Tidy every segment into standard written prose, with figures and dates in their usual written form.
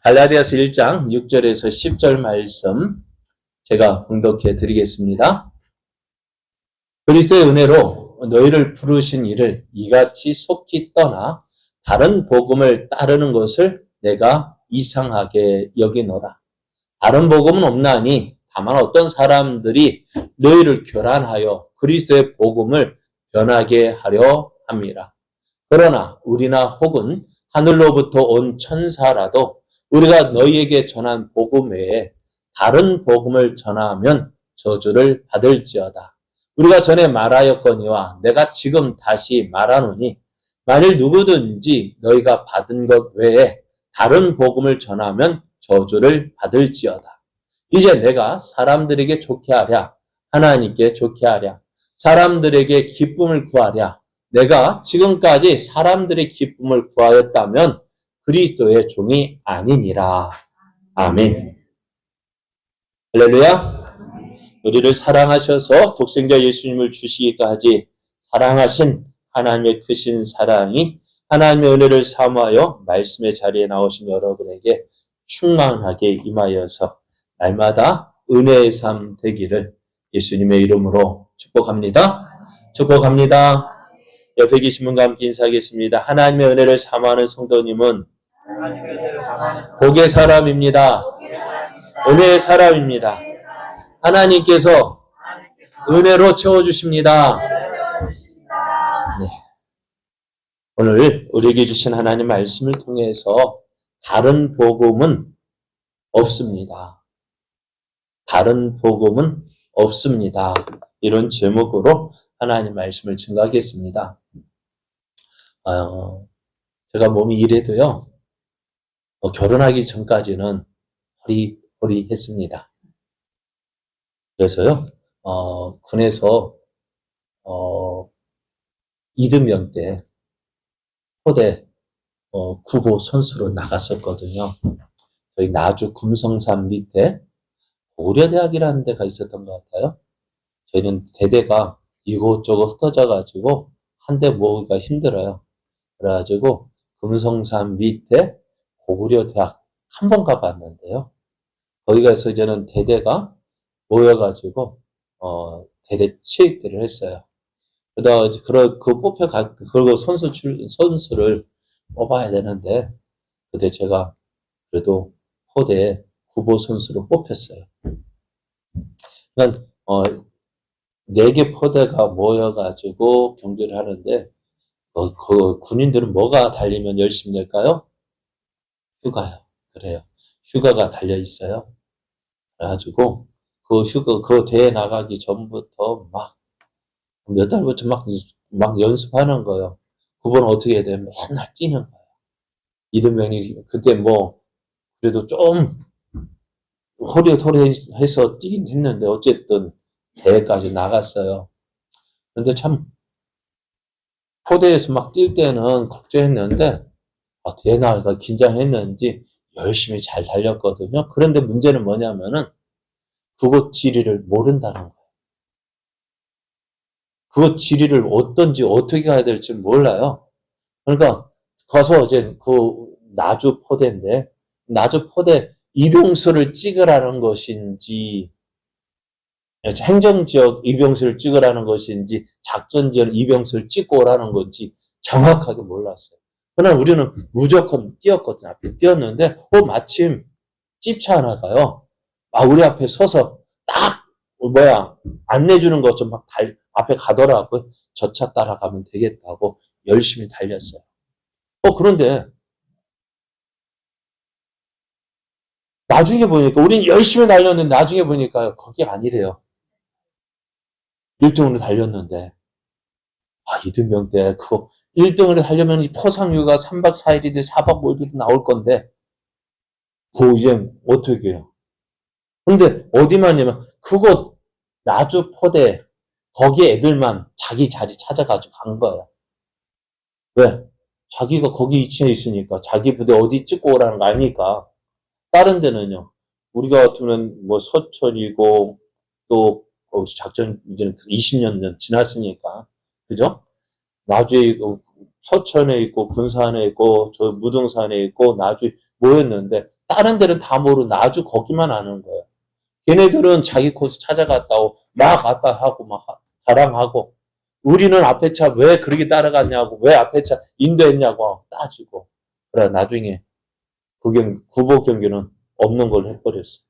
갈라디아서 1장 6절에서 10절 말씀 제가 봉독해 드리겠습니다. 그리스도의 은혜로 너희를 부르신 이를 이같이 속히 떠나 다른 복음을 따르는 것을 내가 이상하게 여기노라. 다른 복음은 없나니 다만 어떤 사람들이 너희를 교란하여 그리스도의 복음을 변하게 하려 함이라. 그러나 우리나 혹은 하늘로부터 온 천사라도 우리가 너희에게 전한 복음 외에 다른 복음을 전하면 저주를 받을지어다. 우리가 전에 말하였거니와 내가 지금 다시 말하노니 만일 누구든지 너희가 받은 것 외에 다른 복음을 전하면 저주를 받을지어다. 이제 내가 사람들에게 좋게 하랴, 하나님께 좋게 하랴, 사람들에게 기쁨을 구하랴. 내가 지금까지 사람들의 기쁨을 구하였다면 그리스도의 종이 아니니라. 아멘. 할렐루야. 우리를 사랑하셔서 독생자 예수님을 주시기까지 사랑하신 하나님의 크신 사랑이 하나님의 은혜를 사모하여 말씀의 자리에 나오신 여러분에게 충만하게 임하여서 날마다 은혜의 삶 되기를 예수님의 이름으로 축복합니다. 축복합니다. 옆에 계신 분과 함께 인사하겠습니다. 하나님의 은혜를 사모하는 성도님은 복의 사람입니다. 은혜의 사람입니다. 하나님께서 은혜로 채워주십니다. 네. 오늘 우리에게 주신 하나님 말씀을 통해서 다른 복음은 없습니다. 다른 복음은 없습니다. 이런 제목으로 하나님 말씀을 증거하겠습니다. 제가 몸이 이래도요, 결혼하기 전까지는 허리했습니다. 그래서요, 군에서, 이등병 때 포대, 구보 선수로 나갔었거든요. 저희 나주 금성산 밑에 고려대학이라는 데가 있었던 것 같아요. 저희는 대대가 이곳저곳 흩어져가지고 한 대 모으기가 힘들어요. 그래가지고 금성산 밑에 고구려대학 한 번 가봤는데요. 거기 가서 이제는 대대가 모여가지고 대대 체육대를 했어요. 그러다가 그리고 선수를 뽑아야 되는데 그때 제가 그래도 포대 후보 선수로 뽑혔어요. 그러니까 4개 포대가 모여가지고 경기를 하는데 그 군인들은 뭐가 달리면 열심히 낼까요? 휴가요. 그래요. 휴가가 달려 있어요. 그래가지고 그 대회 나가기 전부터 몇 달부터 막 연습하는 거예요. 그분 어떻게 해야 돼? 맨날 뛰는 거예요. 이등병이 그때 그래도 좀 호리호리해서 뛰긴 했는데 어쨌든 대회까지 나갔어요. 근데 참 포대에서 막 뛸 때는 걱정했는데 대회 나가기가 긴장했는지 열심히 잘 달렸거든요. 그런데 문제는 뭐냐면은 그곳 지리를 모른다는 거예요. 그곳 지리를 어떤지 어떻게 가야 될지 몰라요. 그러니까 가서 이제 그 나주 포대인데 나주 포대 이병수를 찍으라는 것인지 행정지역 이병수를 찍으라는 것인지 작전지역 이병수를 찍고 오라는 건지 정확하게 몰랐어요. 그러나 우리는 무조건 뛰었거든요. 앞에 뛰었는데 마침 찝차 하나가요. 우리 앞에 서서 딱 안내주는 것좀 막 앞에 가더라고요. 저 차 따라가면 되겠다고 열심히 달렸어요. 그런데 나중에 보니까 우린 열심히 달렸는데 나중에 보니까 거기가 아니래요. 1등으로 달렸는데 이등병 때 그거 1등으로 달려면 포상휴가 3박 4일이든 4박 5일이든 나올 건데 이제 어떻게 해요? 근데 어디만이면 그곳 나주 포대 거기 애들만 자기 자리 찾아가지고 간 거예요. 왜? 자기가 거기 위치에 있으니까 자기 부대 어디 찍고 오라는 거 아니까. 다른 데는요. 우리가 같으면 서천이고 또 작전 이제는 20년 지났으니까 그죠? 나중에 초천에 있고 군산에 있고 저 무등산에 있고 나주 모였는데 다른 데는 다 모르고 나주 거기만 아는 거예요. 걔네들은 자기 코스 찾아갔다고 막 갔다 하고 막 자랑하고 우리는 앞에 차 왜 그렇게 따라갔냐고 왜 앞에 차 인도했냐고 따지고 그래 나중에 구보 경기는 없는 걸 해버렸어.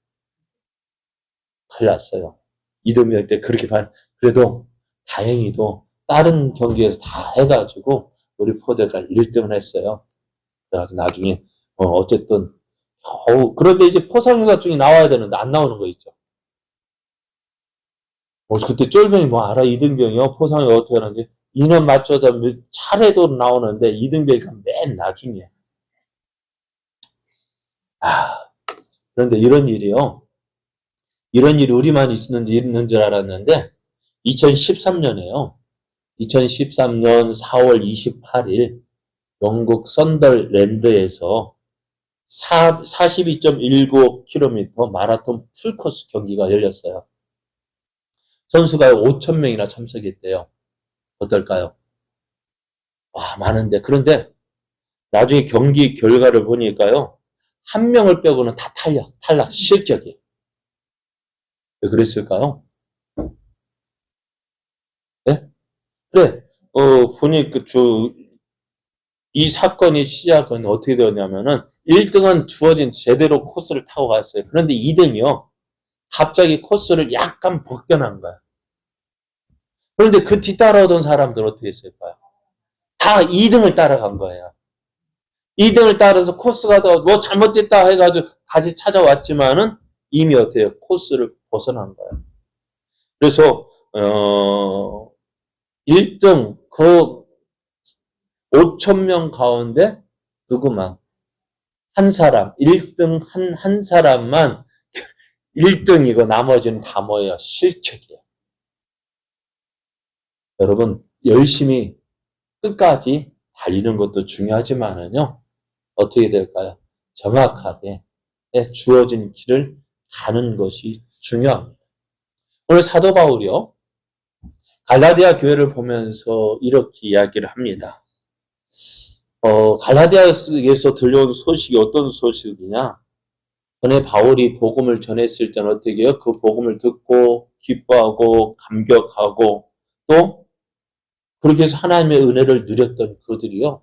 큰일 났어요. 이등병 때 그렇게 그래도 다행히도 다른 경기에서 다 해가지고 우리 포대가 1등을 했어요. 그래가지고 나중에 어쨌든 그런데 이제 포상휴가 중에 나와야 되는데 안 나오는 거 있죠. 그때 쫄병이 뭐 알아? 이등병이요? 포상휴가 어떻게 하는지 인원 맞춰서 차례도 나오는데 이등병이 맨 나중에. 그런데 이런 일이요. 이런 일이 우리만 있는 줄 알았는데 2013년에요. 2013년 4월 28일 영국 썬덜랜드에서 42.19km 마라톤 풀코스 경기가 열렸어요. 선수가 5,000명이나 참석했대요. 어떨까요? 와, 많은데. 그런데 나중에 경기 결과를 보니까요. 한 명을 빼고는 다 탈락, 실격이에요. 왜 그랬을까요? 네? 그래, 보니까 이 사건의 시작은 어떻게 되었냐면은 1등은 주어진 제대로 코스를 타고 갔어요. 그런데 2등이요. 갑자기 코스를 약간 벗겨난 거야. 그런데 그 뒤따라오던 사람들 어떻게 했을까요? 다 2등을 따라간 거예요. 2등을 따라서 코스가 더 뭐 잘못됐다 해가지고 다시 찾아왔지만은 이미 어때요? 코스를 벗어난 거예요. 그래서 1등 그 5,000명 가운데 누구만 한 사람 1등 한 사람만 1등이고 나머지는 다 뭐예요? 실격이에요. 여러분 열심히 끝까지 달리는 것도 중요하지만은요. 어떻게 될까요? 정확하게 주어진 길을 가는 것이 중요합니다. 오늘 사도 바울이요. 갈라디아 교회를 보면서 이렇게 이야기를 합니다. 갈라디아에서 들려온 소식이 어떤 소식이냐? 전에 바울이 복음을 전했을 때는 어떻게 해요? 그 복음을 듣고 기뻐하고 감격하고 또 그렇게 해서 하나님의 은혜를 누렸던 그들이요.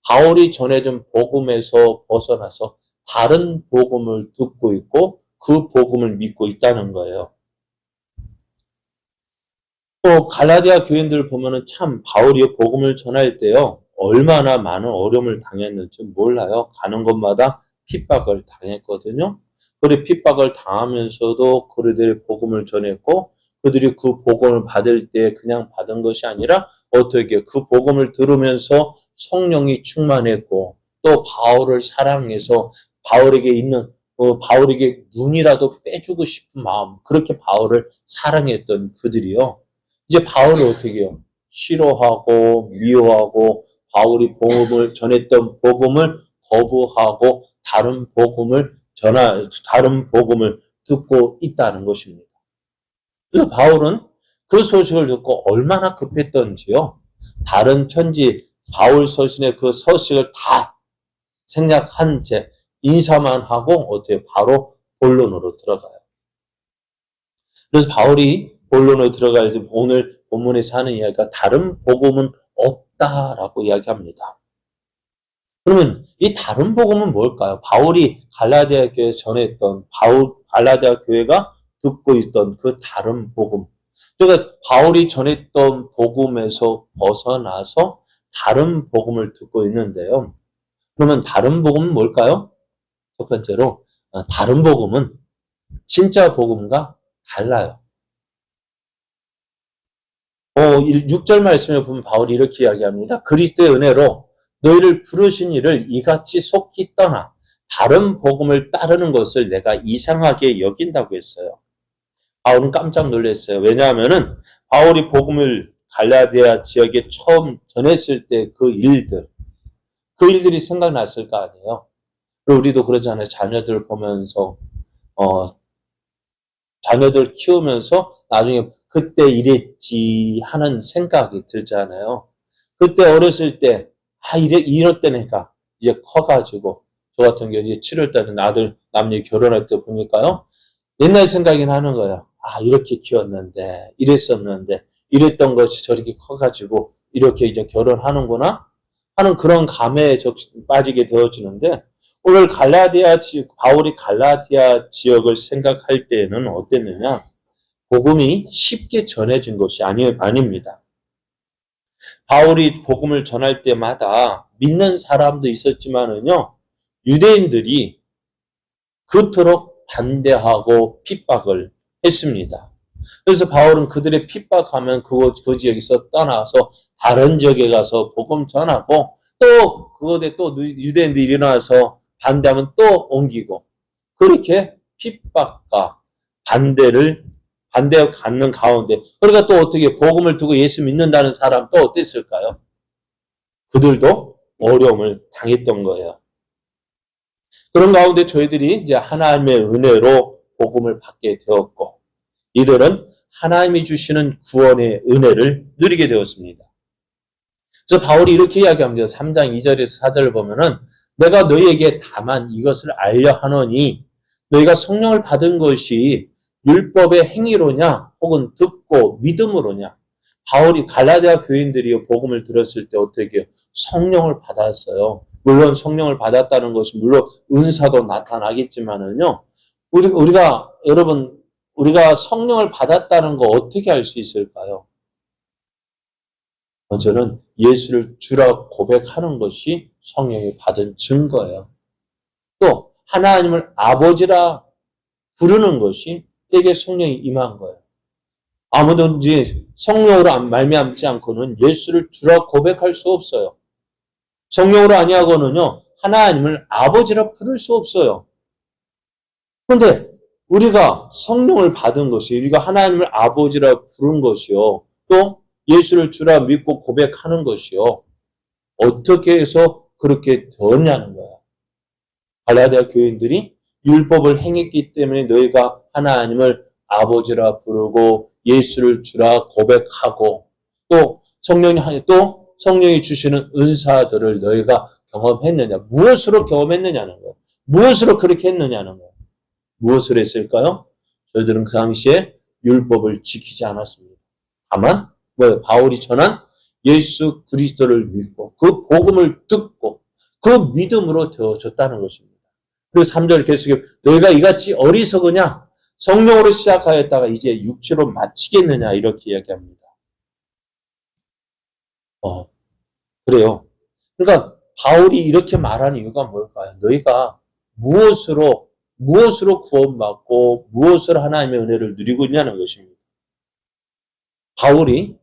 바울이 전해준 복음에서 벗어나서 다른 복음을 듣고 있고 그 복음을 믿고 있다는 거예요. 또 갈라디아 교인들 보면은 참 바울이 복음을 전할 때요. 얼마나 많은 어려움을 당했는지 몰라요. 가는 곳마다 핍박을 당했거든요. 그리 핍박을 당하면서도 그들이 복음을 전했고 그들이 그 복음을 받을 때 그냥 받은 것이 아니라 어떻게 그 복음을 들으면서 성령이 충만했고 또 바울을 사랑해서 바울에게 눈이라도 빼주고 싶은 마음 그렇게 바울을 사랑했던 그들이요. 이제 바울을 어떻게 해요? 싫어하고 미워하고 바울이 복음을 전했던 복음을 거부하고 다른 복음을 듣고 있다는 것입니다. 그래서 바울은 그 소식을 듣고 얼마나 급했던지요. 다른 편지 바울 서신의 그 서식을 다 생략한 채 인사만 하고 어떻게 바로 본론으로 들어가요. 그래서 바울이 본론으로 들어갈 때 오늘 본문에서 하는 이야기가 다른 복음은 없다라고 이야기합니다. 그러면 이 다른 복음은 뭘까요? 바울이 갈라디아 교회에 전했던 갈라디아 교회가 듣고 있던 그 다른 복음. 그러니까 바울이 전했던 복음에서 벗어나서 다른 복음을 듣고 있는데요. 그러면 다른 복음은 뭘까요? 첫 번째로 다른 복음은 진짜 복음과 달라요. 6절 말씀에 보면 바울이 이렇게 이야기합니다. 그리스도의 은혜로 너희를 부르신 이를 이같이 속히 떠나 다른 복음을 따르는 것을 내가 이상하게 여긴다고 했어요. 바울은 깜짝 놀랐어요. 왜냐하면은 바울이 복음을 갈라디아 지역에 처음 전했을 때 그 일들이 생각났을 거 아니에요. 그리고 우리도 그러잖아요. 자녀들 보면서 자녀들 키우면서 나중에 그때 이랬지 하는 생각이 들잖아요. 그때 어렸을 때 이럴 때니까 이제 커가지고 저 같은 경우 이제 7월달에 아들 남녀 결혼할 때 보니까요. 옛날 생각이 나는 거예요. 이렇게 키웠는데, 이랬었는데, 이랬던 것이 저렇게 커가지고, 이렇게 이제 결혼하는구나? 하는 그런 감에 빠지게 되어지는데, 오늘 바울이 갈라디아 지역을 생각할 때에는 어땠느냐? 복음이 쉽게 전해진 것이 아닙니다. 바울이 복음을 전할 때마다 믿는 사람도 있었지만은요, 유대인들이 그토록 반대하고 핍박을 했습니다. 그래서 바울은 그들의 핍박하면 그 지역에서 떠나서 다른 지역에 가서 복음 전하고 또 그것에 또 유대인들이 일어나서 반대하면 또 옮기고 그렇게 핍박과 반대를 갖는 가운데 그러니까 또 어떻게 복음을 두고 예수 믿는다는 사람 또 어땠을까요? 그들도 어려움을 당했던 거예요. 그런 가운데 저희들이 이제 하나님의 은혜로 복음을 받게 되었고 이들은 하나님이 주시는 구원의 은혜를 누리게 되었습니다. 그래서 바울이 이렇게 이야기합니다. 3장 2절에서 4절을 보면은 내가 너희에게 다만 이것을 알려 하노니 너희가 성령을 받은 것이 율법의 행위로냐 혹은 듣고 믿음으로냐. 바울이 갈라디아 교인들이 복음을 들었을 때 어떻게 해요? 성령을 받았어요. 물론 성령을 받았다는 것이 물론 은사도 나타나겠지만은요. 우리가 성령을 받았다는 거 어떻게 알 수 있을까요? 먼저는 예수를 주라 고백하는 것이 성령이 받은 증거예요. 또 하나님을 아버지라 부르는 것이 내게 성령이 임한 거예요. 아무든지 성령으로 말미암지 않고는 예수를 주라 고백할 수 없어요. 성령으로 아니하고는요, 하나님을 아버지라 부를 수 없어요. 그런데 우리가 성령을 받은 것이, 우리가 하나님을 아버지라 부른 것이요, 또 예수를 주라 믿고 고백하는 것이요, 어떻게 해서 그렇게 되었냐는 거야. 갈라디아 교인들이 율법을 행했기 때문에 너희가 하나님을 아버지라 부르고 예수를 주라 고백하고 또 성령이 주시는 은사들을 너희가 경험했느냐. 무엇으로 경험했느냐는 거예요. 무엇으로 그렇게 했느냐는 거예요. 무엇을 했을까요? 저희들은 그 당시에 율법을 지키지 않았습니다. 다만 바울이 전한 예수 그리스도를 믿고 그 복음을 듣고 그 믿음으로 되어졌다는 것입니다. 그리고 3절 계속해 너희가 이같이 어리석으냐 성령으로 시작하였다가 이제 육체로 마치겠느냐 이렇게 이야기합니다. 그래요. 그러니까 바울이 이렇게 말하는 이유가 뭘까요? 너희가 무엇으로 구원받고 무엇으로 하나님의 은혜를 누리고 있냐는 것입니다. 바울이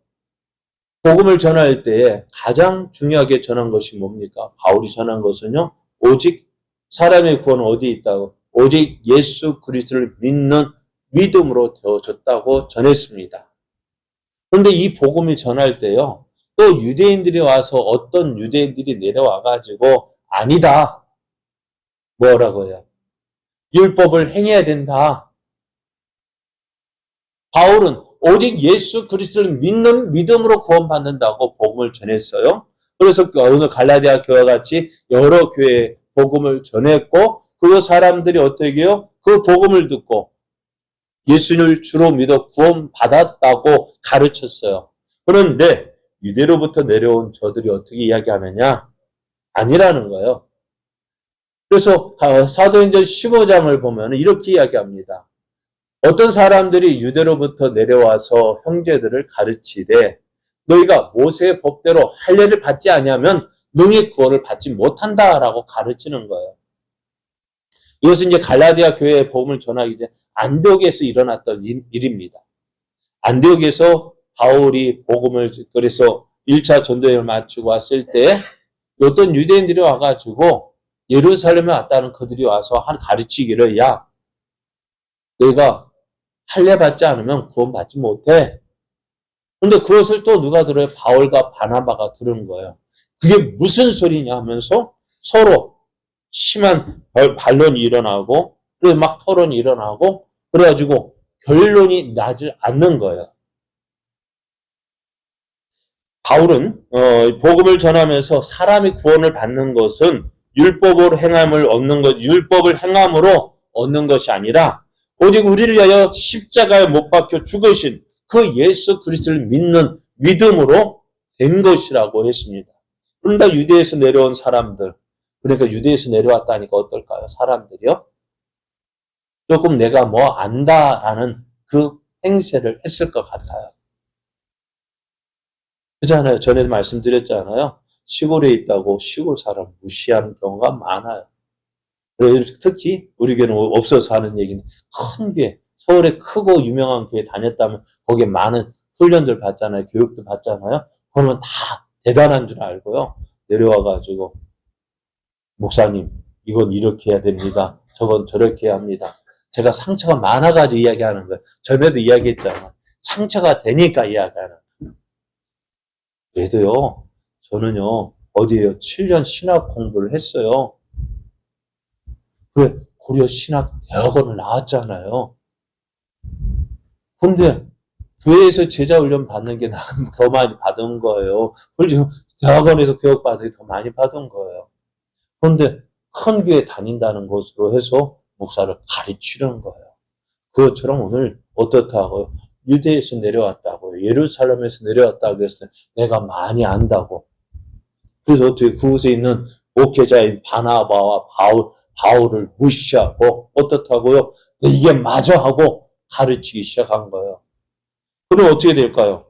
복음을 전할 때에 가장 중요하게 전한 것이 뭡니까? 바울이 전한 것은요. 오직 사람의 구원은 어디에 있다고? 오직 예수 그리스도를 믿는 믿음으로 되어졌다고 전했습니다. 그런데 이 복음을 전할 때요. 또 유대인들이 와서 어떤 유대인들이 내려와가지고 아니다. 뭐라고요? 율법을 행해야 된다. 바울은 오직 예수 그리스도를 믿는 믿음으로 구원받는다고 복음을 전했어요. 그래서 오늘 갈라디아 교회와 같이 여러 교회에 복음을 전했고 그 사람들이 어떻게 해요? 그 복음을 듣고 예수를 주로 믿어 구원받았다고 가르쳤어요. 그런데 유대로부터 내려온 저들이 어떻게 이야기하느냐? 아니라는 거예요. 그래서 사도행전 15장을 보면 이렇게 이야기합니다. 어떤 사람들이 유대로부터 내려와서 형제들을 가르치되 너희가 모세의 법대로 할례를 받지 아니하면 능히 구원을 받지 못한다라고 가르치는 거예요. 이것은 이제 갈라디아 교회의 복음을 전하기 전에 안디옥에서 일어났던 일입니다. 안디옥에서 바울이 복음을 그래서 1차 전도여행을 마치고 왔을 때 어떤 유대인들이 와가지고 예루살렘에 왔다는 그들이 와서 가르치기를 야 너희가 할례 받지 않으면 구원 받지 못해. 그런데 그것을 또 누가 들어요? 바울과 바나바가 들은 거예요. 그게 무슨 소리냐 하면서 서로 심한 반론이 일어나고 그래서 막 토론이 일어나고 그래가지고 결론이 나지 않는 거예요. 바울은 복음을 전하면서 사람이 구원을 받는 것은 율법으로 율법을 행함으로 얻는 것이 아니라 오직 우리를 위하여 십자가에 못 박혀 죽으신 그 예수 그리스도를 믿는 믿음으로 된 것이라고 했습니다. 그런데 유대에서 내려온 사람들, 그러니까 유대에서 내려왔다니까 어떨까요? 사람들이요? 조금 내가 뭐 안다라는 그 행세를 했을 것 같아요. 그렇잖아요. 전에 말씀드렸잖아요. 시골에 있다고 시골 사람 무시하는 경우가 많아요. 특히 우리 교회는 없어서 하는 얘기는 큰 교회, 서울에 크고 유명한 교회 다녔다면 거기에 많은 훈련들 받잖아요. 교육도 받잖아요. 그러면 다 대단한 줄 알고요. 내려와가지고 목사님 이건 이렇게 해야 됩니다. 저건 저렇게 해야 합니다. 제가 상처가 많아가지고 이야기하는 거예요. 전에도 이야기했잖아요. 상처가 되니까 이야기하는 거예요. 그래도요. 저는요. 어디에요? 7년 신학 공부를 했어요. 왜? 고려 신학 대학원을 나왔잖아요. 근데 교회에서 제자 훈련 받는 게 나는 더 많이 받은 거예요. 그리고 대학원에서 교육받은 게 더 많이 받은 거예요. 그런데 큰 교회 다닌다는 것으로 해서 목사를 가르치는 거예요. 그것처럼 오늘 어떻다고요? 유대에서 내려왔다고요. 예루살렘에서 내려왔다고 했을 때 내가 많이 안다고. 그래서 어떻게 그곳에 있는 목회자인 바나바와 바울을 무시하고 어떻다고요? 이게 맞아 하고 가르치기 시작한 거예요. 그럼 어떻게 될까요?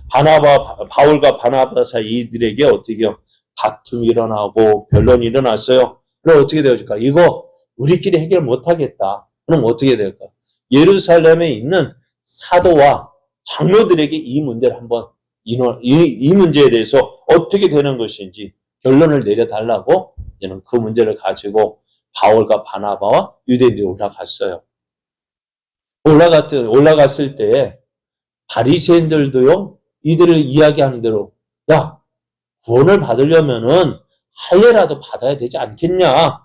바울과 바나바 사이 이들에게 어떻게요? 다툼이 일어나고 변론이 일어났어요. 그럼 어떻게 되어질까? 이거 우리끼리 해결 못하겠다. 그럼 어떻게 될까? 예루살렘에 있는 사도와 장로들에게 이 문제를 한번 이 문제에 대해서 어떻게 되는 것인지 결론을 내려달라고 이제는 그 문제를 가지고 바울과 바나바와 유대인들이 올라갔어요. 올라갔을 때 바리새인들도요 이들을 이야기하는 대로 야 구원을 받으려면은 할례라도 받아야 되지 않겠냐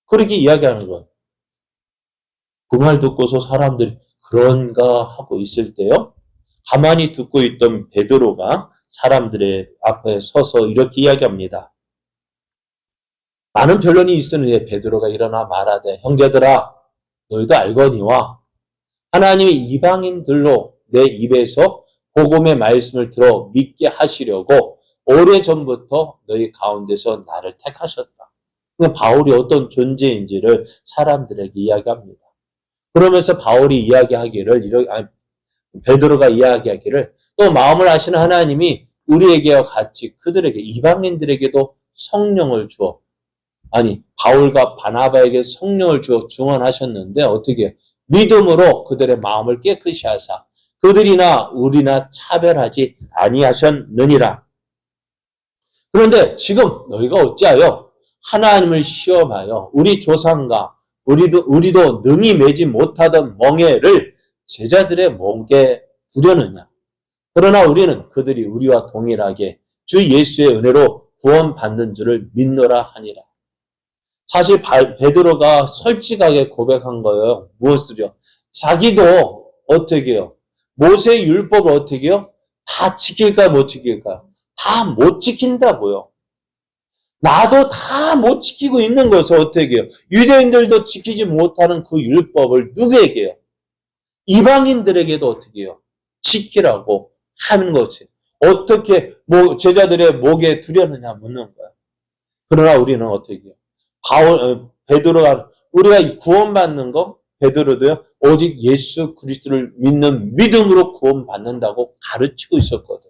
그렇게 이야기하는 거예요. 그 말 듣고서 사람들이 그런가 하고 있을 때요 가만히 듣고 있던 베드로가 사람들의 앞에 서서 이렇게 이야기합니다. 많은 변론이 있으니 베드로가 일어나 말하되 형제들아 너희도 알거니와 하나님이 이방인들로 내 입에서 복음의 말씀을 들어 믿게 하시려고 오래전부터 너희 가운데서 나를 택하셨다. 바울이 어떤 존재인지를 사람들에게 이야기합니다. 그러면서 바울이 베드로가 이야기하기를 또 마음을 아시는 하나님이 우리에게와 같이 그들에게 이방인들에게도 성령을 주어 바울과 바나바에게 성령을 주어 증언하셨는데 어떻게 믿음으로 그들의 마음을 깨끗이 하사 그들이나 우리나 차별하지 아니하셨느니라. 그런데 지금 너희가 어찌하여 하나님을 시험하여 우리 조상과 우리도 능히 매지 못하던 멍에를 제자들의 목에 두려느냐. 그러나 우리는 그들이 우리와 동일하게 주 예수의 은혜로 구원받는 줄을 믿노라 하니라. 사실 베드로가 솔직하게 고백한 거예요. 무엇을요? 자기도 어떻게 해요? 모세의 율법을 어떻게 해요? 다 지킬까 못 지킬까? 다 못 지킨다고요. 나도 다 못 지키고 있는 것을 어떻게 해요? 유대인들도 지키지 못하는 그 율법을 누구에게요? 이방인들에게도 어떻게 해요? 지키라고 하는 것이. 어떻게 제자들의 목에 두려느냐 묻는 거야. 그러나 우리는 어떻게 해요? 베드로가 우리가 구원받는 거 베드로도요. 오직 예수 그리스도를 믿는 믿음으로 구원받는다고 가르치고 있었거든.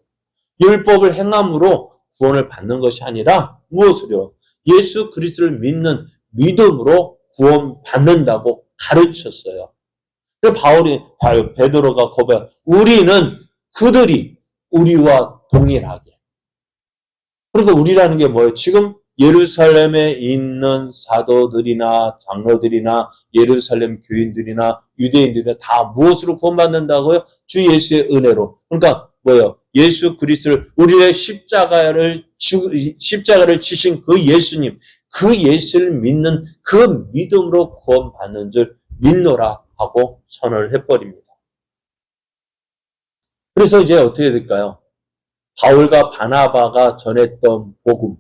율법을 행함으로 구원을 받는 것이 아니라 무엇을요? 예수 그리스도를 믿는 믿음으로 구원받는다고 가르쳤어요. 베드로가 우리는 그들이 우리와 동일하게. 그러니까 우리라는 게 뭐예요? 지금 예루살렘에 있는 사도들이나 장로들이나 예루살렘 교인들이나 유대인들이나 다 무엇으로 구원받는다고요? 주 예수의 은혜로. 그러니까 뭐예요? 예수 그리스도를 우리의 십자가를 지신 그 예수님, 그 예수를 믿는 그 믿음으로 구원받는 줄 믿노라 하고 선언을 해버립니다. 그래서 이제 어떻게 될까요? 바울과 바나바가 전했던 복음,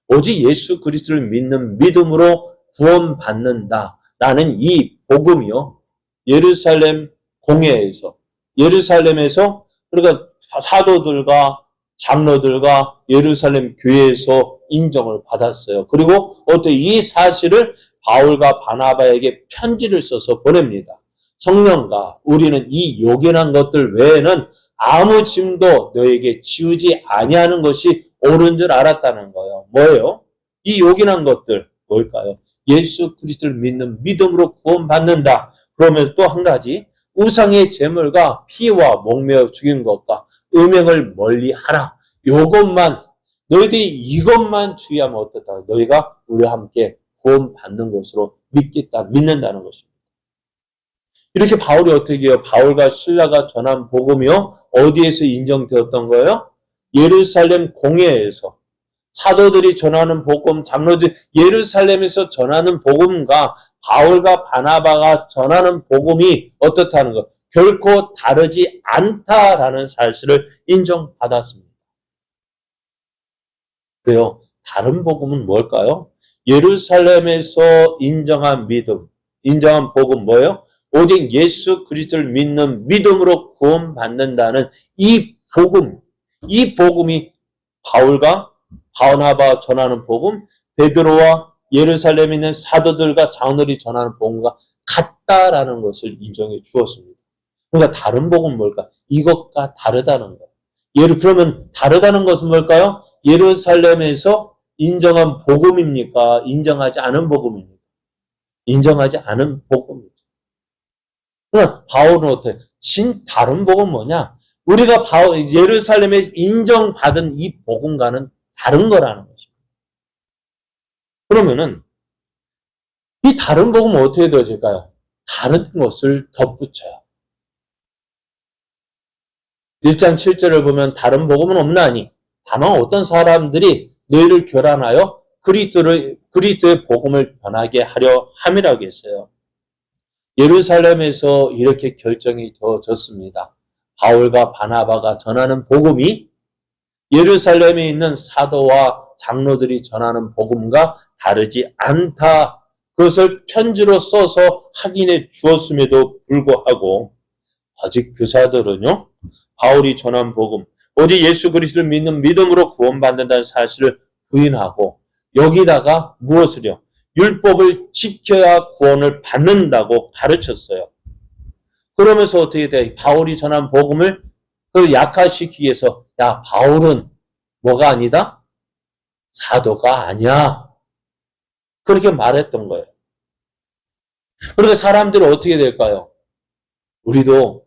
오직 예수 그리스도를 믿는 믿음으로 구원받는다라는 이 복음이요. 예루살렘 공회에서, 예루살렘에서, 그러니까 사도들과 장로들과 예루살렘 교회에서 인정을 받았어요. 그리고 어떻게 이 사실을 바울과 바나바에게 편지를 써서 보냅니다. 성령과 우리는 이 요긴한 것들 외에는 아무 짐도 너에게 지우지 아니하는 것이 옳은 줄 알았다는 거예요. 뭐예요? 이 요긴한 것들 뭘까요? 예수 그리스도를 믿는 믿음으로 구원받는다. 그러면서 또 한 가지, 우상의 제물과 피와 목매어 죽인 것과 음행을 멀리하라. 요것만, 너희들이 이것만 주의하면 어떻다? 너희가 우리와 함께 구원받는 것으로 믿는다는 것입니다. 이렇게 바울이 어떻게 해요? 바울과 실라가 전한 복음이요? 어디에서 인정되었던 거예요? 예루살렘 공회에서. 사도들이 전하는 복음, 장로들 예루살렘에서 전하는 복음과 바울과 바나바가 전하는 복음이 어떻다는 것, 결코 다르지 않다라는 사실을 인정받았습니다. 그래요. 다른 복음은 뭘까요? 예루살렘에서 인정한 믿음, 인정한 복음 뭐예요? 오직 예수 그리스도를 믿는 믿음으로 구원받는다는 이 복음, 이 복음이 바울과 바나바가 전하는 복음, 베드로와 예루살렘에 있는 사도들과 장로들이 전하는 복음과 같다라는 것을 인정해 주었습니다. 그러니까 다른 복음은 뭘까? 이것과 다르다는 거예요. 그러면 다르다는 것은 뭘까요? 예루살렘에서 인정한 복음입니까? 인정하지 않은 복음입니까? 인정하지 않은 복음이죠. 그러나 바울은 어때? 다른 복음은 뭐냐? 우리가 예루살렘에 인정받은 이 복음과는 다른 거라는 것입니다. 그러면은 이 다른 복음은 어떻게 되어질까요? 다른 것을 덧붙여요. 1장 7절을 보면 다른 복음은 없나니 다만 어떤 사람들이 너희를 교란하여 그리스도의 복음을 변하게 하려 함이라고 했어요. 예루살렘에서 이렇게 결정이 되어졌습니다. 바울과 바나바가 전하는 복음이 예루살렘에 있는 사도와 장로들이 전하는 복음과 다르지 않다. 그것을 편지로 써서 확인해 주었음에도 불구하고 아직 교사들은요, 바울이 전한 복음, 오직 예수 그리스도를 믿는 믿음으로 구원받는다는 사실을 부인하고 여기다가 무엇을요? 율법을 지켜야 구원을 받는다고 가르쳤어요. 그러면서 어떻게 돼? 바울이 전한 복음을 약화시키기 위해서 야, 바울은 뭐가 아니다? 사도가 아니야. 그렇게 말했던 거예요. 그러니까 사람들은 어떻게 될까요? 우리도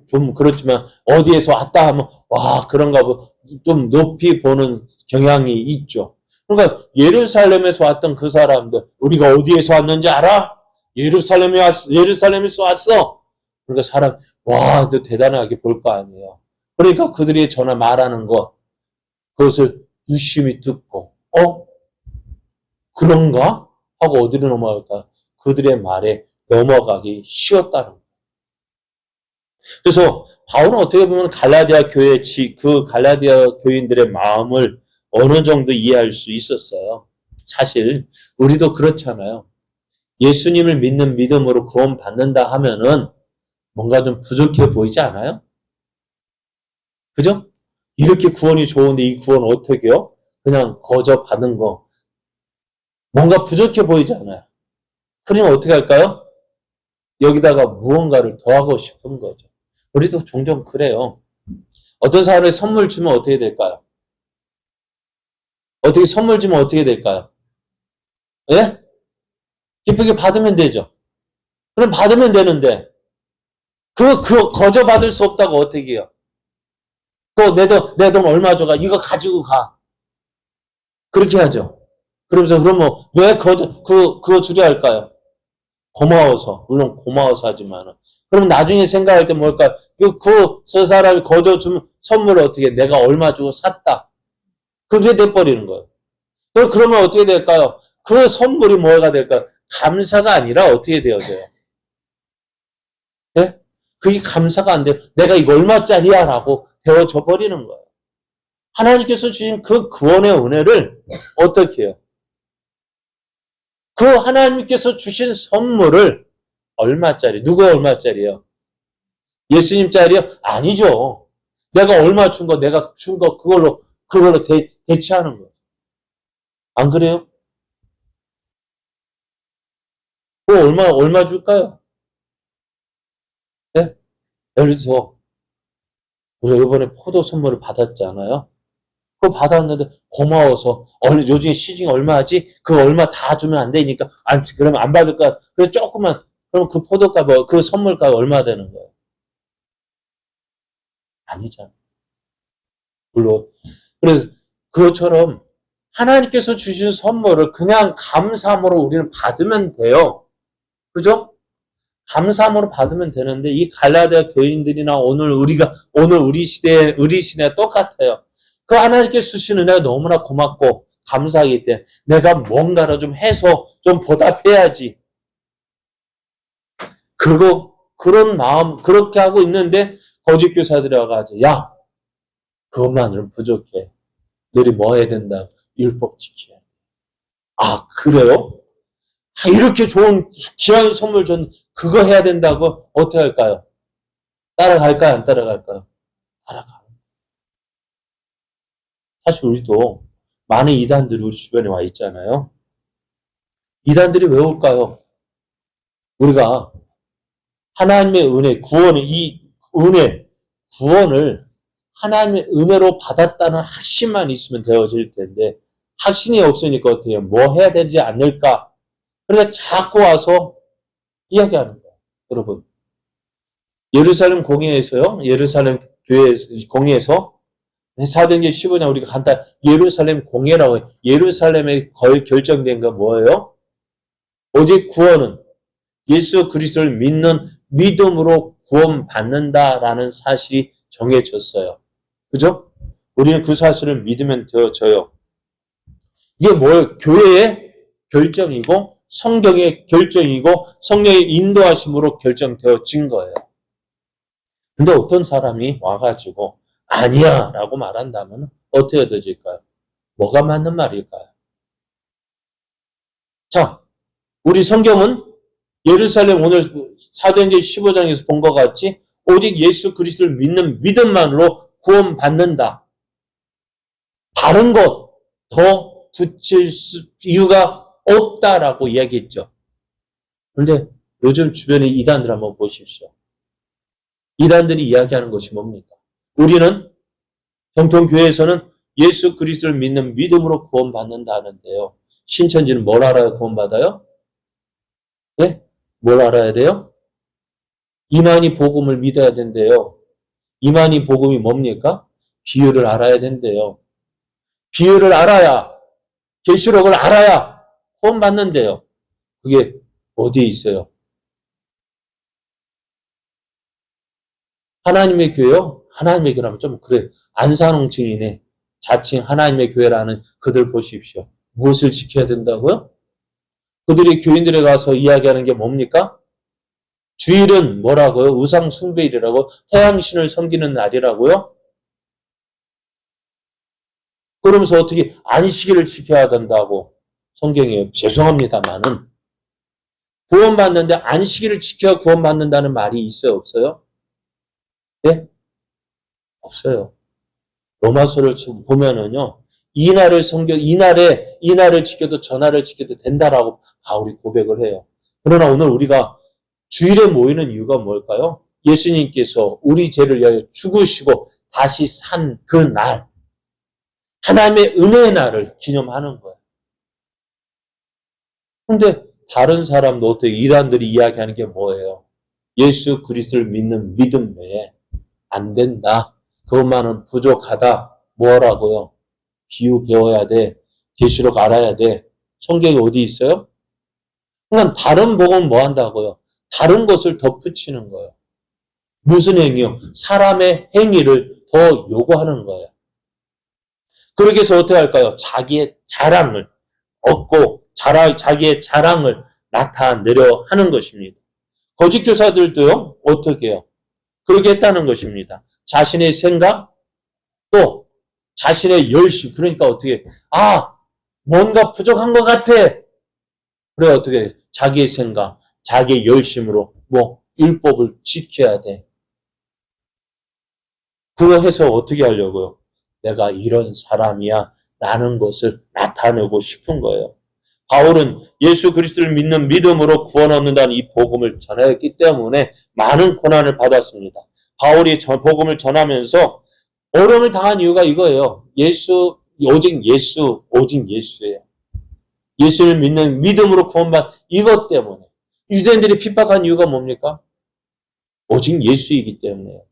좀 그렇지만 어디에서 왔다 하면 와, 그런가 보, 좀 높이 보는 경향이 있죠. 그러니까 예루살렘에서 왔던 그 사람들, 우리가 어디에서 왔는지 알아? 예루살렘에서 왔어. 그러니까 사람, 와, 너 대단하게 볼 거 아니에요. 그러니까 그들이 말하는 것, 그것을 유심히 듣고, 그런가? 하고 어디로 넘어갈까? 그들의 말에 넘어가기 쉬웠다는 거예요. 그래서 바울은 어떻게 보면 갈라디아 교인들의 마음을 어느 정도 이해할 수 있었어요. 사실 우리도 그렇잖아요. 예수님을 믿는 믿음으로 구원받는다 하면은 뭔가 좀 부족해 보이지 않아요? 그죠? 이렇게 구원이 좋은데 이 구원 어떻게요? 그냥 거저 받은 거. 뭔가 부족해 보이지 않아요? 그러면 어떻게 할까요? 여기다가 무언가를 더하고 싶은 거죠. 우리도 종종 그래요. 어떤 사람이 선물 주면 어떻게 될까요? 선물 주면 어떻게 될까요? 예? 기쁘게 받으면 되죠. 그럼 받으면 되는데, 그거 거저 받을 수 없다고 어떻게 해요? 내 돈 얼마 줘가? 이거 가지고 가. 그렇게 하죠. 그러면서, 그러면 왜 그거 주려 할까요? 고마워서. 물론 고마워서 하지만은. 그럼 나중에 생각할 때 뭘까요? 저 사람이 거저 주면 선물을 어떻게 해? 내가 얼마 주고 샀다. 그게 돼버리는 거예요. 그러면 어떻게 될까요? 그 선물이 뭐가 될까요? 감사가 아니라 어떻게 되어져요? 네? 그게 감사가 안 돼요. 내가 이거 얼마짜리야? 라고 되어져 버리는 거예요. 하나님께서 주신 그 구원의 은혜를 어떻게 해요? 그 하나님께서 주신 선물을 얼마짜리? 누가 얼마짜리예요? 예수님짜리요? 아니죠. 내가 얼마 준 거, 내가 준 거, 그걸로 대체하는 거예요. 안 그래요? 뭐 얼마 줄까요? 네? 예를 들어서, 우리가 이번에 포도 선물을 받았잖아요. 그거 받았는데 고마워서 요즘에 시중에 얼마 하지? 그거 얼마 다 주면 안 되니까 그러면 안 받을까? 그래서 조금만 그럼 그 포도값 그 선물값 얼마 되는 거예요? 아니잖아. 물론 그래서 그것처럼 하나님께서 주신 선물을 그냥 감사함으로 우리는 받으면 돼요. 그죠? 감사함으로 받으면 되는데 이 갈라디아 교인들이나 오늘 우리 시대에 똑같아요. 그 하나님께 주신 은혜가 너무나 고맙고 감사하기 때문에 내가 뭔가를 좀 해서 좀 보답해야지. 그런 마음 그렇게 하고 있는데 거짓 교사들이 와가지고 야 그것만으로는 부족해. 너희 뭐 해야 된다? 율법 지켜야 돼. 아 그래요? 이렇게 좋은 귀한 선물 전 그거 해야 된다고 어떻게 할까요? 따라갈까요? 안 따라갈까요? 따라가. 사실 우리도 많은 이단들이 우리 주변에 와 있잖아요. 이단들이 왜 올까요? 우리가 하나님의 은혜, 구원을 하나님의 은혜로 받았다는 확신만 있으면 되어질 텐데 확신이 없으니까 어떻게 해요? 뭐 해야 되지 않을까? 그러니까 자꾸 와서 이야기하는 거예요. 여러분. 예루살렘 교회 공회에서 사도행전 15장 우리가 간단 예루살렘 공회라고 해요. 예루살렘에 거의 결정된 건 뭐예요? 오직 구원은 예수 그리스도를 믿는 믿음으로 구원받는다라는 사실이 정해졌어요. 그죠? 우리는 그 사실을 믿으면 되어져요. 이게 뭐예요? 교회의 결정이고 성경의 결정이고 성령의 인도하심으로 결정되어진 거예요. 근데 어떤 사람이 와가지고 아니야 라고 말한다면 어떻게 되질까요? 뭐가 맞는 말일까요? 자, 우리 성경은 예루살렘 오늘 사도행전 15장에서 본 것 같이 오직 예수 그리스도를 믿는 믿음만으로 구원받는다. 다른 것 더 붙일 이유가 없다라고 이야기했죠. 그런데 요즘 주변의 이단들 한번 보십시오. 이단들이 이야기하는 것이 뭡니까? 우리는 정통교회에서는 예수 그리스도를 믿는 믿음으로 구원받는다 하는데요. 신천지는 뭘 알아야 구원받아요? 네? 뭘 알아야 돼요? 이만희 복음을 믿어야 된대요. 이만희 복음이 뭡니까? 비유를 알아야 된대요. 비유를 알아야, 계시록을 알아야 구원받는데요. 그게 어디에 있어요? 하나님의 교회요? 하나님의 교회라면 좀 그래. 안산홍층이네. 자칭 하나님의 교회라는 그들 보십시오. 무엇을 지켜야 된다고요? 그들이 교인들에 가서 이야기하는 게 뭡니까? 주일은 뭐라고요? 우상 숭배일이라고? 태양신을 섬기는 날이라고요? 그러면서 어떻게 안식일을 지켜야 된다고 성경에 죄송합니다만은 구원받는데 안식일을 지켜야 구원받는다는 말이 있어요? 없어요? 네? 없어요. 로마서를 보면은요. 이날을 지켜도 전날을 지켜도 된다라고 바울이 고백을 해요. 그러나 오늘 우리가 주일에 모이는 이유가 뭘까요? 예수님께서 우리 죄를 위하여 죽으시고 다시 산 그 날, 하나님의 은혜의 날을 기념하는 거예요. 근데 다른 사람도 어떻게 이단들이 이야기하는 게 뭐예요? 예수 그리스도를 믿는 믿음 외에 안 된다. 그것만은 부족하다. 뭐라고요? 비유 배워야 돼. 계시록 알아야 돼. 성경이 어디 있어요? 그러니까 다른 복음은 뭐 한다고요? 다른 것을 덧붙이는 거예요. 무슨 행위요? 사람의 행위를 더 요구하는 거예요. 그렇게 해서 어떻게 할까요? 자기의 자랑을 얻고 자기의 자랑을 나타내려 하는 것입니다. 거짓 교사들도요. 어떻게 해요? 그렇게 했다는 것입니다. 자신의 생각 또 자신의 열심, 그러니까 어떻게, 뭔가 부족한 것 같아. 그래, 어떻게, 자기의 생각, 자기의 열심으로, 율법을 지켜야 돼. 그거 해서 어떻게 하려고요? 내가 이런 사람이야. 라는 것을 나타내고 싶은 거예요. 바울은 예수 그리스도를 믿는 믿음으로 구원 얻는다는 이 복음을 전했기 때문에 많은 고난을 받았습니다. 바울이 복음을 전하면서 어려움을 당한 이유가 이거예요. 오직 예수예요. 예수를 믿는 믿음으로 구원받 이것 때문에. 유대인들이 핍박한 이유가 뭡니까? 오직 예수이기 때문에요.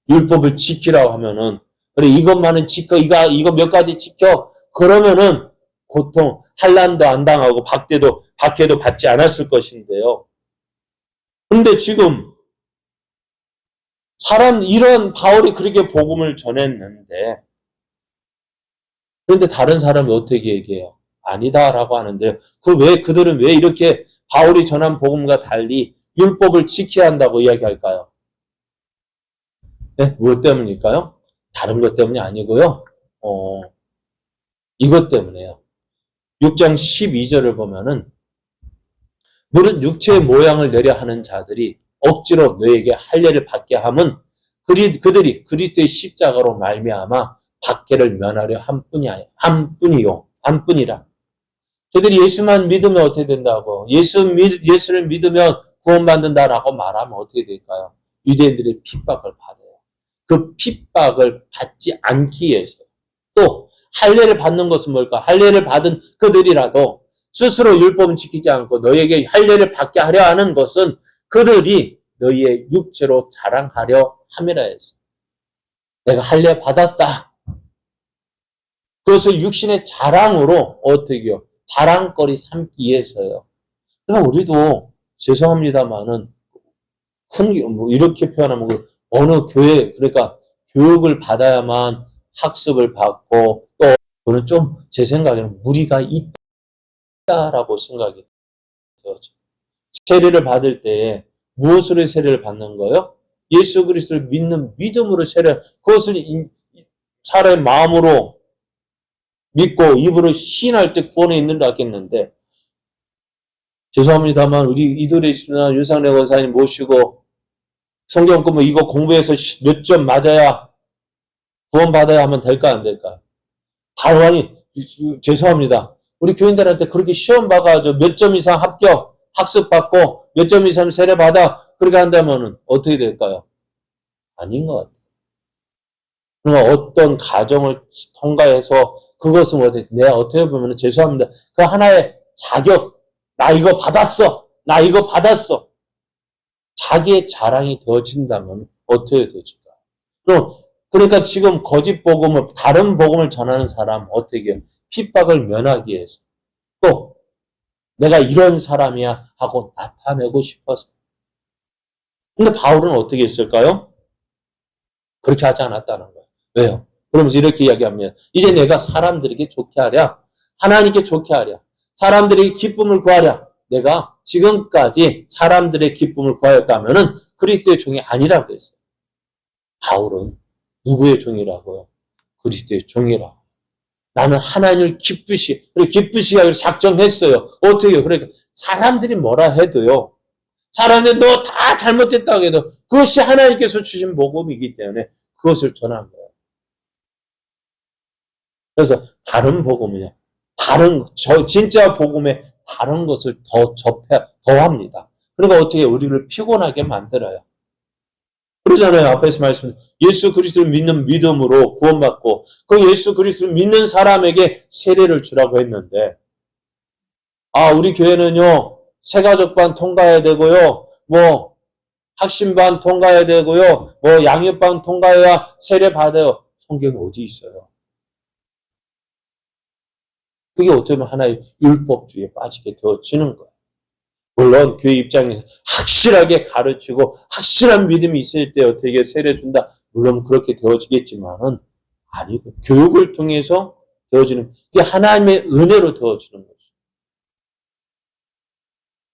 율법을 지키라고 하면은, 그래, 이것만은 지켜, 이거 몇 가지 지켜. 그러면은, 고통, 환난도 안 당하고, 박해도 받지 않았을 것인데요. 근데 지금, 이런 바울이 그렇게 복음을 전했는데, 그런데 다른 사람이 어떻게 얘기해요? 아니다라고 하는데, 그들은 왜 이렇게 바울이 전한 복음과 달리 율법을 지켜야 한다고 이야기할까요? 네? 무엇 때문일까요? 다른 것 때문이 아니고요. 이것 때문에요. 6장 12절을 보면은 무릇 육체의 모양을 내려 하는 자들이 억지로 너에게 할례를 받게 함은 그들이 그리스도의 십자가로 말미암아 박해를 면하려 함뿐이라. 저들이 예수만 믿으면 어떻게 된다고? 예수를 믿으면 구원받는다라고 말하면 어떻게 될까요? 유대인들의 핍박을 받아요. 그 핍박을 받지 않기 위해서. 또 할례를 받는 것은 뭘까? 할례를 받은 그들이라도 스스로 율법을 지키지 않고 너에게 할례를 받게 하려 하는 것은 그들이 너희의 육체로 자랑하려 함이라 했어. 내가 할례 받았다. 그것을 육신의 자랑으로 어떻게요? 자랑거리 삼기 위해서요. 그러니까 우리도 죄송합니다만은 이렇게 표현하면 어느 교회, 그러니까 교육을 받아야만 학습을 받고 또 그는 좀 제 생각에는 무리가 있다라고 생각이 되었죠. 세례를 받을 때에 무엇으로 세례를 받는 거예요? 예수 그리스도를 믿는 믿음으로 그것을 사람의 마음으로 믿고 입으로 시인할 때 구원에 있는다 했겠는데 죄송합니다만 우리 이도래 있습니다. 윤상래 원사님 모시고 성경 공부 이거 공부해서 몇 점 맞아야 구원받아야 하면 될까 안 될까? 당연히 죄송합니다. 우리 교인들한테 그렇게 시험 봐가지고 몇 점 이상 합격, 학습받고 몇 점 이상 세례받아 그렇게 한다면 어떻게 될까요? 아닌 것 같아요. 그러니까 어떤 과정을 통과해서 그것은 내가 어떻게 보면 죄송합니다. 그 하나의 자격, 나 이거 받았어. 자기의 자랑이 되어진다면 어떻게 되질까? 그러니까 지금 거짓 복음을 다른 복음을 전하는 사람 어떻게 해요? 핍박을 면하기 위해서 또 내가 이런 사람이야 하고 나타내고 싶어서. 근데 바울은 어떻게 했을까요? 그렇게 하지 않았다는 거예요. 왜요? 그러면서 이렇게 이야기합니다. 이제 내가 사람들에게 좋게 하랴, 하나님께 좋게 하랴, 사람들에게 기쁨을 구하랴. 내가 지금까지 사람들의 기쁨을 구하였다면은 그리스도의 종이 아니라고 했어요. 바울은 누구의 종이라고요? 그리스도의 종이라고. 나는 하나님을 기쁘시게 하기로 작정했어요. 어떻게 해요? 그러니까 사람들이 뭐라 해도요. 사람들이 너 다 잘못됐다고 해도 그것이 하나님께서 주신 복음이기 때문에 그것을 전한 거예요. 그래서 다른 복음이요. 진짜 복음에 다른 것을 더합니다. 그러니까 어떻게 우리를 피곤하게 만들어요. 그러잖아요. 앞에서 말씀 예수 그리스도를 믿는 믿음으로 구원받고 그 예수 그리스도를 믿는 사람에게 세례를 주라고 했는데 우리 교회는요. 새가족반 통과해야 되고요. 학신반 통과해야 되고요. 양육반 통과해야 세례 받아요. 성경에 어디 있어요? 그게 어떻게 보면 하나의 율법주의에 빠지게 되어지는 거예요. 물론 교회 입장에서 확실하게 가르치고 확실한 믿음이 있을 때 어떻게 세례 준다. 물론 그렇게 되어지겠지만은 아니고 교육을 통해서 되어지는 그게 하나님의 은혜로 되어지는 거죠.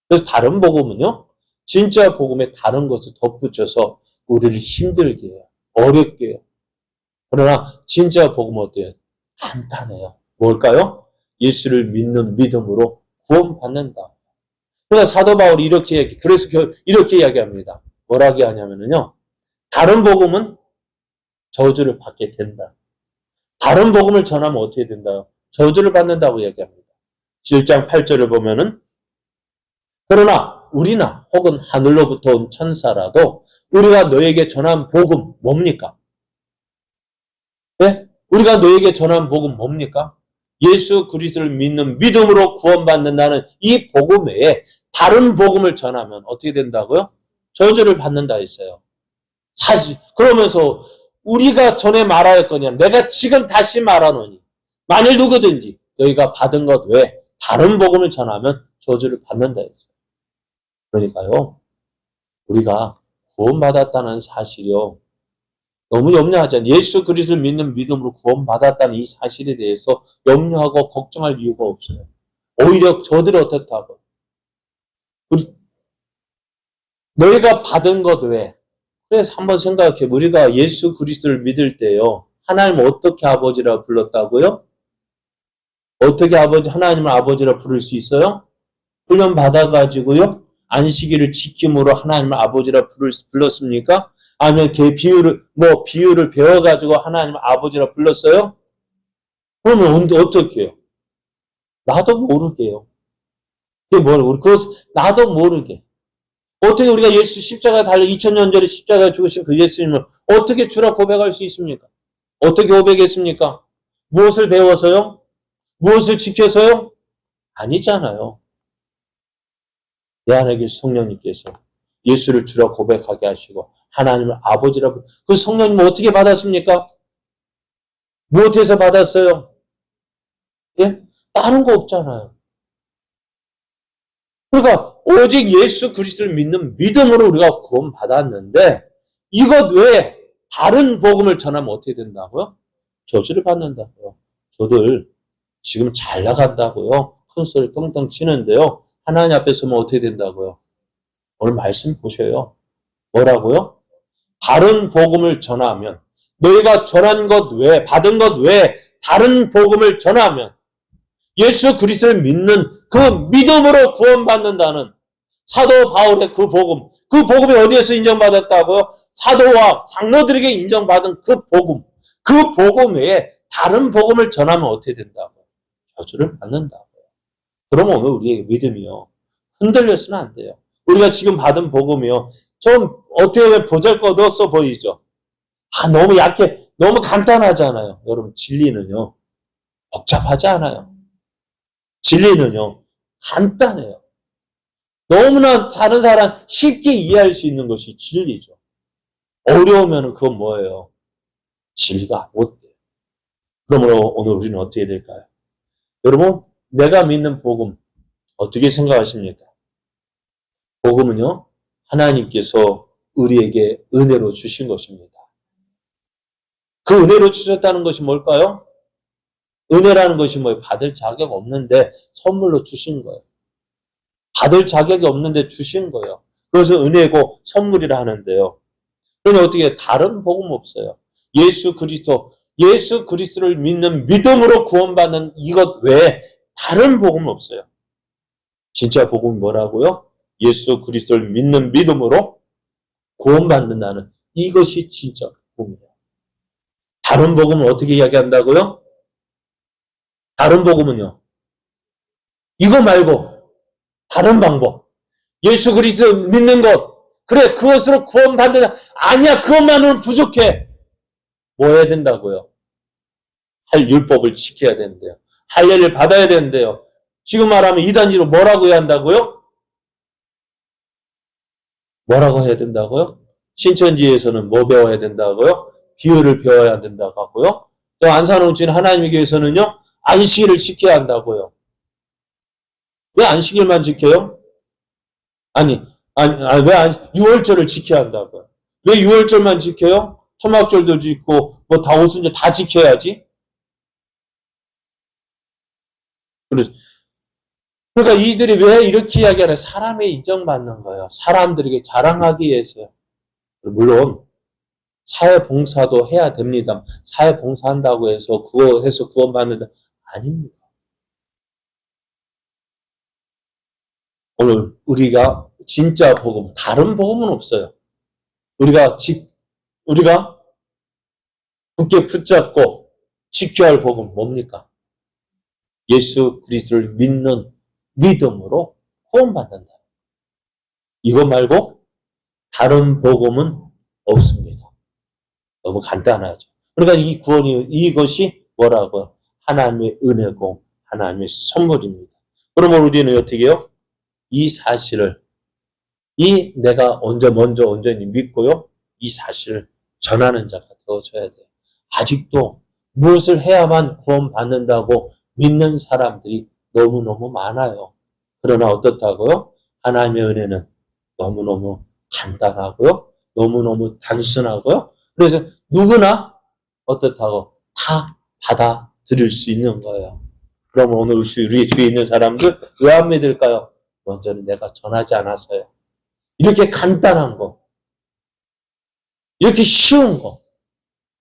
그래서 다른 복음은요. 진짜 복음에 다른 것을 덧붙여서 우리를 힘들게 해요. 어렵게 해요. 그러나 진짜 복음은 어때요? 간단해요. 뭘까요? 예수를 믿는 믿음으로 구원받는다. 그러니까 사도 바울이 그래서 이렇게 이야기합니다. 뭐라고 하냐면요. 다른 복음은 저주를 받게 된다. 다른 복음을 전하면 어떻게 된다요? 저주를 받는다고 얘기합니다. 7장 8절을 보면은 그러나 우리나 혹은 하늘로부터 온 천사라도 우리가 너에게 전한 복음 뭡니까? 네? 우리가 너에게 전한 복음 뭡니까? 예수 그리스도를 믿는 믿음으로 구원받는다는 이 복음 외에 다른 복음을 전하면 어떻게 된다고요? 저주를 받는다 했어요. 사실 그러면서 우리가 전에 말하였거냐 내가 지금 다시 말하노니 만일 누구든지 너희가 받은 것 외에 다른 복음을 전하면 저주를 받는다 했어요. 그러니까요. 우리가 구원받았다는 사실이요. 너무 염려하지 않아요. 예수 그리스도를 믿는 믿음으로 구원받았다는 이 사실에 대해서 염려하고 걱정할 이유가 없어요. 오히려 저들이 어떻다고. 너희가 받은 것 외에 그래서 한번 생각해. 우리가 예수 그리스도를 믿을 때요. 하나님 어떻게 아버지라 불렀다고요? 어떻게 하나님을 아버지라 부를 수 있어요? 훈련 받아가지고요. 안식일을 지킴으로 하나님을 아버지라 불렀습니까? 아니면 비유를 배워가지고 하나님을 아버지라 불렀어요? 그러면 어떻게 해요? 나도 모르게요. 그게 뭐라고? 나도 모르게. 어떻게 우리가 예수 십자가에 달려 2000년 전에 십자가에 죽으신 그 예수님을 어떻게 주라 고백할 수 있습니까? 어떻게 고백했습니까? 무엇을 배워서요? 무엇을 지켜서요? 아니잖아요. 내 안에 계신 성령님께서 예수를 주라 고백하게 하시고 하나님을 아버지라 그 성령님은 어떻게 받았습니까? 무엇에서 받았어요? 예? 다른 거 없잖아요. 그러니까 오직 예수 그리스도를 믿는 믿음으로 우리가 구원받았는데 이것 외에 다른 복음을 전하면 어떻게 된다고요? 저주를 받는다고요. 저들 지금 잘 나간다고요. 큰 소리 떵떵 치는데요. 하나님 앞에 서면 어떻게 된다고요? 오늘 말씀 보셔요. 뭐라고요? 다른 복음을 전하면 너희가 전한 것 외에 받은 것 외에 다른 복음을 전하면 예수 그리스도를 믿는 그 믿음으로 구원받는다는 사도 바울의 그 복음이 어디에서 인정받았다고요? 사도와 장로들에게 인정받은 그 복음 외에 다른 복음을 전하면 어떻게 된다고요? 저주를 받는다고요. 그러면 오늘 우리의 믿음이요. 흔들려서는 안 돼요. 우리가 지금 받은 복음이요. 좀 어떻게 보잘것없어 보이죠? 너무 약해. 너무 간단하잖아요. 여러분 진리는요. 복잡하지 않아요. 진리는요. 간단해요. 너무나 다른 사람 쉽게 이해할 수 있는 것이 진리죠. 어려우면 그건 뭐예요? 진리가 못 돼요. 그러므로 오늘 우리는 어떻게 될까요? 여러분, 내가 믿는 복음 어떻게 생각하십니까? 복음은요, 하나님께서 우리에게 은혜로 주신 것입니다. 그 은혜로 주셨다는 것이 뭘까요? 은혜라는 것이 뭐예요? 받을 자격 없는데 선물로 주신 거예요. 받을 자격이 없는데 주신 거예요. 그것은 은혜고 선물이라 하는데요. 그러니 어떻게 다른 복음 없어요. 예수 그리스도를 믿는 믿음으로 구원받는 이것 외에 다른 복음 없어요. 진짜 복음이 뭐라고요? 예수 그리스도를 믿는 믿음으로 구원받는다는 이것이 진짜 복음이에요. 다른 복음은 어떻게 이야기한다고요? 다른 복음은요. 이거 말고 다른 방법. 예수 그리스도 믿는 것. 그래, 그것으로 구원받는다. 아니야, 그것만으로는 부족해. 뭐 해야 된다고요? 할 율법을 지켜야 되는데요. 할례를 받아야 되는데요. 지금 말하면 이단지로 뭐라고 해야 한다고요? 뭐라고 해야 된다고요? 신천지에서는 뭐 배워야 된다고요? 비유를 배워야 된다고 하고요. 또 안산홍진 하나님의 교회에서는요. 안식일을 지켜야 한다고요. 왜 안식일만 지켜요? 왜 6월절을 지켜야 한다고요? 왜 6월절만 지켜요? 초막절도 지키고 뭐 다 오순절 다 지켜야지. 그러니까 이들이 왜 이렇게 이야기하냐? 사람의 인정받는 거예요. 사람들에게 자랑하기 위해서요. 물론 사회봉사도 해야 됩니다. 사회봉사한다고 해서 구원받는다. 아닙니다. 오늘 우리가 진짜 복음, 다른 복음은 없어요. 우리가 굳게 붙잡고 지켜야 할 복음 뭡니까? 예수 그리스도를 믿는 믿음으로 구원받는다. 이거 말고 다른 복음은 없습니다. 너무 간단하죠. 그러니까 이 구원이, 이것이 뭐라고요? 하나님의 은혜고 하나님의 선물입니다. 그러면 우리는 어떻게 해요? 이 사실을, 내가 먼저 온전히 믿고요. 이 사실을 전하는 자가 되어줘야 돼요. 아직도 무엇을 해야만 구원받는다고 믿는 사람들이 너무너무 많아요. 그러나 어떻다고요? 하나님의 은혜는 너무너무 간단하고요. 너무너무 단순하고요. 그래서 누구나 어떻다고 다 받아들일 수 있는 거예요. 그러면 오늘 우리 주위에 있는 사람들 왜 안 믿을까요? 먼저는 내가 전하지 않아서요. 이렇게 간단한 거, 이렇게 쉬운 거,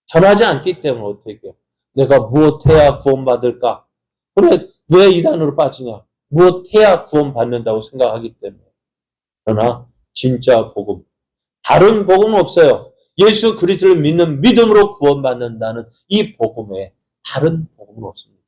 전하지 않기 때문에 어떻게 해요? 내가 무엇해야 구원받을까? 그래, 왜 이단으로 빠지냐? 무엇해야 구원받는다고 생각하기 때문에. 그러나 진짜 복음, 다른 복음은 없어요. 예수 그리스도를 믿는 믿음으로 구원받는다는 이 복음에 다른 복음은 없습니다.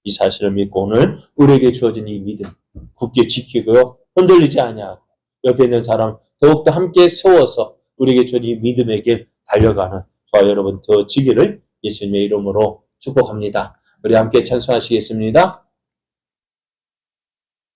이 사실을 믿고 오늘 우리에게 주어진 이 믿음 굳게 지키고요. 흔들리지 아니하고 옆에 있는 사람 더욱더 함께 세워서 우리에게 주어진 이 믿음의 길 달려가는 저와 여러분 되어지기를 예수님의 이름으로 축복합니다. 우리 함께 찬송하시겠습니다.